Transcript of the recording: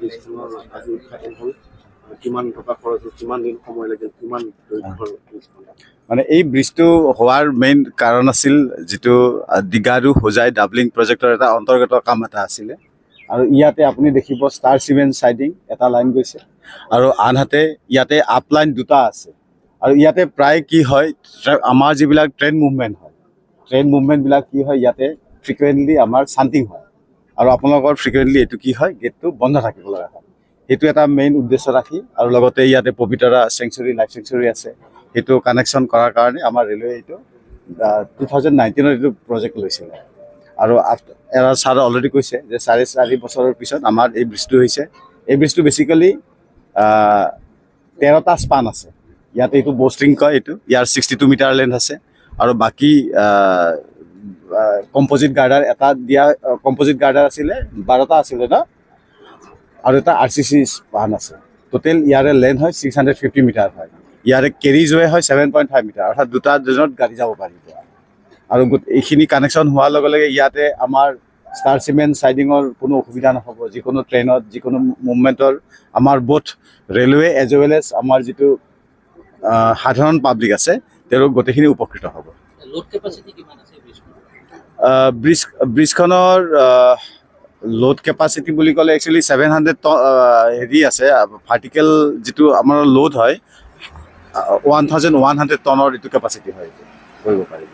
ব্ৰিজখনৰ আজি উদ্ঘাটন হ'ল কিমান টকা খৰচ হ'ল কিমান দিন সময় লাগিল কিমান দৈৰ্ঘ্যৰ ব্ৰিজখন মানে এই ব্ৰিজটো হোৱাৰ মেইন কাৰণ আছিল যিটো দীঘাৰু হোজাই ডাবলিং প্ৰজেক্টৰ এটা অন্তৰ্গত কাম এটা আছিলে আৰু ইয়াতে আপুনি দেখিব ষ্টাৰ চিমেণ্ট চাইডিং এটা লাইন গৈছে আৰু আনহাতে ইয়াতে আপ লাইন দুটা আছে আৰু ইয়াতে প্ৰায় কি হয় আমাৰ যিবিলাক ট্ৰেইন মুভমেণ্টবিলাক কি হয় ইয়াতে ফ্ৰিকুৱেণ্টলি আমাৰ চান্টিং হয় আৰু আপোনালোকৰ ফ্ৰিকুৱেণ্টলি এইটো কি হয় গেটটো বন্ধ থাকিব লগা হয় সেইটো এটা মেইন উদ্দেশ্য ৰাখি আৰু লগতে ইয়াতে পবিতৰা চেংচুৰী লাইফ চেংচুৰী আছে সেইটো কানেকশ্যন কৰাৰ কাৰণে আমাৰ ৰেলৱে এইটো 2019ত এইটো প্ৰজেক্ট লৈছিলে আৰু এৰা ছাৰে অলৰেডি কৈছে যে 4.5 বছৰৰ পিছত আমাৰ এই ব্ৰিজটো হৈছে এই ব্ৰিজটো বেচিকেলি 13টা স্পান আছে ইয়াতে এইটো বষ্টিং কয় এইটো ইয়াৰ 62 মিটাৰ লেন্থ আছে আৰু বাকী কম্পজিট গাৰ্ডাৰ এটা দিয়া কম্পজিট গাৰ্ডাৰ আছিলে 12টা আছিলে ন আৰু এটা RCC স্পান আছে টোটেল ইয়াৰে লেন্থ হয় 650 মিটাৰ হয় ইয়াৰে কেৰিজৱে হয় 7.5 মিটাৰ অৰ্থাৎ দুটা জোনত গাড়ী যাব পাৰিব আৰু এইখিনি কানেকশ্যন হোৱাৰ লগে লগে ইয়াতে আমাৰ ষ্টাৰ চিমেণ্ট চাইডিঙৰ কোনো অসুবিধা নহ'ব যিকোনো ট্ৰেইনত যিকোনো মুভমেণ্টৰ আমাৰ both railway as well as আমাৰ যিটো সাধাৰণ পাব্লিক আছে তেওঁলোক গোটেইখিনি উপকৃত হ'ব লোড কেপাচিটি কিমান আছে ব্ৰিজখনৰ লোড কেপাচিটি বুলি ক'লে একচুৱেলি 700 হেৰি আছে ভাৰ্টিকেল যিটো আমাৰ লোড হয় 1100 টনৰ এইটো কেপাচিটি হয় কৰিব পাৰিব